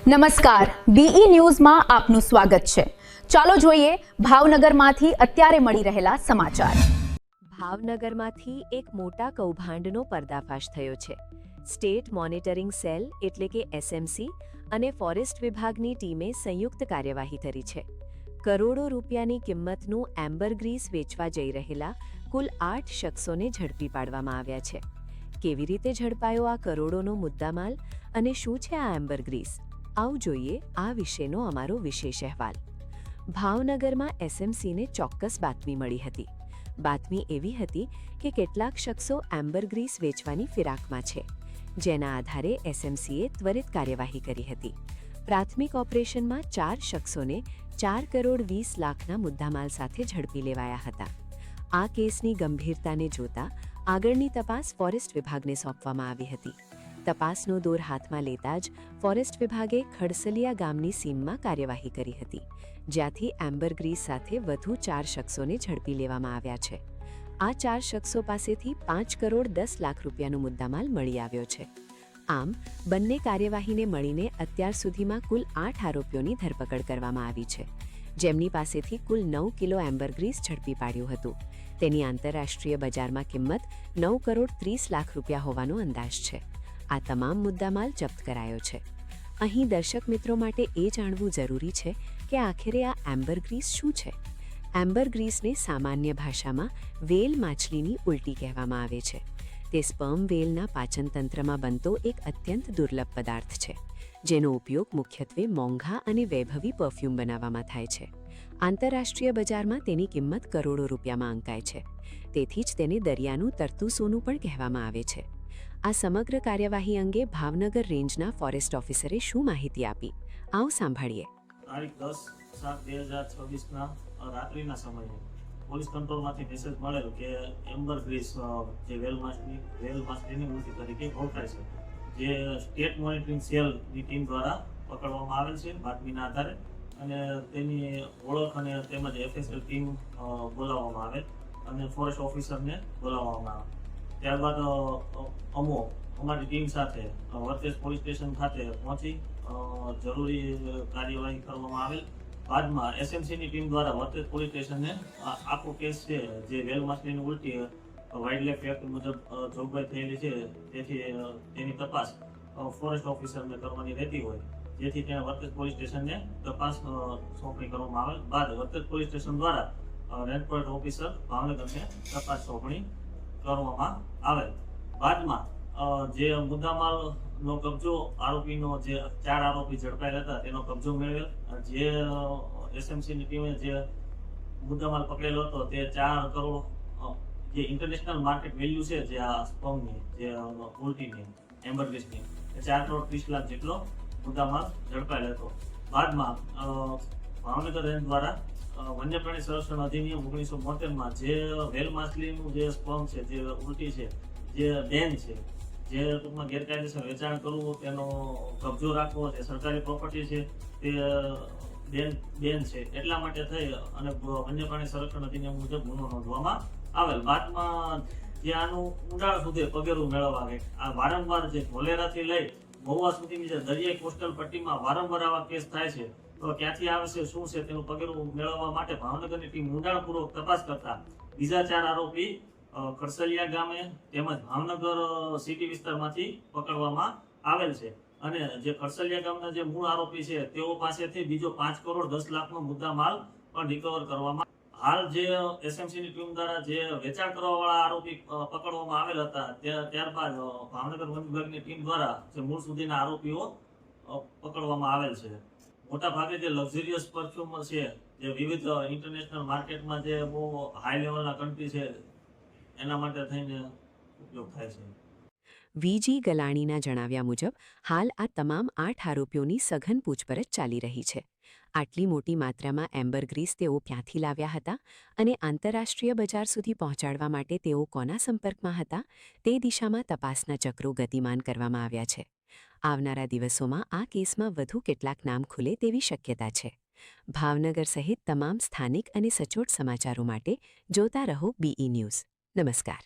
નમસ્કાર, બીઈ ન્યૂઝમાં આપનું સ્વાગત છે। ચાલો જોઈએ ભાવનગરમાંથી અત્યારે મળી રહેલા સમાચાર। ભાવનગરમાંથી એક મોટા કૌભાંડનો પર્દાફાશ થયો છે। સ્ટેટ મોનિટરિંગ સેલ એટલે કે એસએમસી અને ફોરેસ્ટ વિભાગની ટીમે સંયુક્ત કાર્યવાહી કરી છે। કરોડો રૂપિયાની કિંમતનું એમ્બરગ્રીસ વેચવા જઈ રહેલા કુલ 8 શખ્સોને ઝડપી પાડવામાં આવ્યા છે। કેવી રીતે ઝડપાયો આ કરોડોનો મુદ્દામાલ અને શું છે આ એમ્બરગ્રીસ? આવો જોઈએ આ વિશેનો અમારો વિશેષ અહેવાલ। ભાવનગરમાં એસએમસીને ચોક્કસ બાતમી મળી હતી। બાતમી એવી હતી કે કેટલાક શખ્સો એમ્બરગ્રીસ વેચવાની ફિરાકમાં છે, જેના આધારે એસએમસીએ ત્વરિત કાર્યવાહી કરી હતી। પ્રાથમિક ઓપરેશનમાં 4 શખ્સોને 4 કરોડ 20 લાખના મુદ્દામાલ સાથે ઝડપી લેવાયા હતા। આ કેસની ગંભીરતાને જોતા આગળની તપાસ ફોરેસ્ટ વિભાગને સોંપવામાં આવી હતી। તપાસનો દોર હાથમાં લેતા જ ફોરેસ્ટ વિભાગે ખડસલિયા ગામની સીમમાં કાર્યવાહી કરી હતી, જ્યાંથી એમ્બરગ્રીસ સાથે વધુ 4 શખ્સોને ઝડપી લેવામાં આવ્યા છે। આ 4 શખ્સો પાસેથી 5 કરોડ 10 લાખ રૂપિયાનો મુદ્દામાલ મળી આવ્યો છે। આમ બંને કાર્યવાહીને મળીને અત્યાર સુધીમાં કુલ 8 આરોપીઓની ધરપકડ કરવામાં આવી છે, જેમની પાસેથી કુલ 9 કિલો એમ્બરગ્રીસ ઝડપી પાડ્યું હતું। તેની આંતરરાષ્ટ્રીય બજારમાં કિંમત 9 કરોડ 30 લાખ રૂપિયા હોવાનો અંદાજ છે। આ તમામ મુદ્દામાલ જપ્ત કરાયો છે। અહીં દર્શક મિત્રો માટે એ જાણવું જરૂરી છે કે આખરે આ એમ્બરગ્રીસ શું છે? એમ્બરગ્રીસને સામાન્ય ભાષામાં વેલ માછલીની ઉલટી કહેવામાં આવે છે। તે સ્પર્મ વેલના પાચનતંત્રમાં બનતો એક અત્યંત દુર્લભ પદાર્થ છે, જેનો ઉપયોગ મુખ્યત્વે મોંઘા અને વૈભવી પરફ્યુમ બનાવવામાં થાય છે। આંતરરાષ્ટ્રીય બજારમાં તેની કિંમત કરોડો રૂપિયામાં આંકાય છે। તેથી જ તેને દરિયાનું તરતું સોનું પણ કહેવામાં આવે છે। આ સમગ્ર કાર્યવાહી અંગે ભાવનગર રેન્જના ફોરેસ્ટ ઓફિસરે શું માહિતી આપી? આવો સાંભળીએ। તારીખ 10/7/2026ના રાત્રિના સમયે પોલીસ કંટ્રોલમાંથી મેસેજ મળેલો કે એમ્બરગ્રીસ જે વેલ માછલીની મૂર્તિ તરીકે ઓળખાય છે, જે સ્ટેટ મોનિટરિંગ સેલની ટીમ દ્વારા પકડવામાં આવેલ છે બાતમીના આધારે, અને તેની ઓળખ અને તેમજ એફએસએલ ટીમ બોલાવવામાં આવેલ અને ફોરેસ્ટ ઓફિસરને બોલાવવામાં આવે। ત્યારબાદ અમારી ટીમ સાથે વર્તેજ પોલીસ સ્ટેશન ખાતે પહોંચી જરૂરી કાર્યવાહી કરવામાં આવેલ। બાદમાં એસએમસીની ટીમ દ્વારા વર્તેજ પોલીસ સ્ટેશનને આખો કેસ છે જે વેલ માછલીની ઉલટી વાઇલ્ડલાઇફ એક્ટ મુજબ જોગવાઈ થયેલી છે, તેથી તેની તપાસ ફોરેસ્ટ ઓફિસરને કરવાની રહેતી હોય, જેથી તેને વર્તેજ પોલીસ સ્ટેશનને તપાસ સોંપણી કરવામાં આવેલ। બાદ વર્તેજ પોલીસ સ્ટેશન દ્વારા રેન્જ પોઈન્ટ ઓફિસર ભાવનગરને તપાસ સોંપણી કરવામાં આવેલ। બાદમાં જે મુદ્દામાલનો કબજો આરોપીનો જે 4 આરોપી ઝડપાયેલા હતા તેનો કબજો મેળવેલ। જે એસએમસીની ટીમે જે મુદ્દામાલ પકડેલો હતો તે 4 કરોડ જે ઇન્ટરનેશનલ માર્કેટ વેલ્યુ છે જે આ સ્પર્મની જે ઉલટીની એમ્બરગ્રીસની 4 કરોડ 30 લાખ જેટલો મુદ્દામાલ ઝડપાયેલો હતો। બાદમાં ભાવનગર રેન્જ દ્વારા વન્ય પ્રાણી સંરક્ષણ અધિનિયમ 1972માં જે વેલ માછલીનું જે સ્પર્મ છે, જે ઉલટી છે, જે બેન છે, જે ટૂંકમાં ગેરકાયદેસર વેચાણ કરવું, તેનો કબજો રાખવો, જે સરકારી પ્રોપર્ટી છે તે બેન છે, એટલા માટે થઈ અને વન્ય પ્રાણી સંરક્ષણ અધિનિયમ મુજબ ગુનો નોંધવામાં આવેલ। બાદમાં જે આનું ઊંડાણ સુધી પગેરું મેળવવા આ વારંવાર જે ધોલેરાથી લઈ મહુવા સુધીની જે દરિયાઈ કોસ્ટલ પટ્ટીમાં વારંવાર આવા કેસ થાય છે, તો ક્યાંથી આવે છે, શું છે, તેનું પગેરું મેળવવા માટે ભાવનગરની ટીમ ઊંડાણપૂર્વક તપાસ કરતા બીજા 4 આરોપી ખડસલિયા ગામે તેમજ ભાવનગર સિટી વિસ્તારમાંથી પકડવામાં આવેલ છે। અને જે ખડસલિયા ગામના જે મૂળ આરોપી છે તેઓ પાસેથી બીજો 5 કરોડ 10 લાખનો મુદ્દામાલ પણ રિકવર કરવામાં હાલ જે એસએમસીની ટીમ દ્વારા જે વેચાણ કરવાવાળા આરોપી પકડવામાં આવેલ હતા, ત્યારબાદ ભાવનગર વન વિભાગની ટીમ દ્વારા જે મૂળ સુધીના આરોપીઓ પકડવામાં આવેલ છે। મોટા ભાગે જે લક્ઝરિયસ પરફ્યુમ છે, જે વિવિધ ઇન્ટરનેશનલ માર્કેટમાં જે બહુ હાઈ લેવલના કન્ટ્રી છે એના માટે થઈને ઉપયોગ થાય છે। વીજી ગલાણીના જણાવ્યા મુજબ હાલ આ તમામ 8 આરોપીઓની સઘન પૂછપરછ ચાલી રહી છે। આટલી મોટી માત્રામાં એમ્બરગ્રીસ તેઓ ક્યાંથી લાવ્યા હતા અને આંતરરાષ્ટ્રીય બજાર સુધી પહોંચાડવા માટે તેઓ કોના સંપર્કમાં હતા, તે દિશામાં તપાસના ચક્રો ગતિમાન કરવામાં આવ્યા છે। આવનારા દિવસોમાં આ કેસમાં વધુ કેટલાક નામ ખુલે તેવી શક્યતા છે। ભાવનગર સહિત તમામ સ્થાનિક અને સચોટ સમાચારો માટે જોતા રહો બીઈ ન્યૂઝ। નમસ્કાર।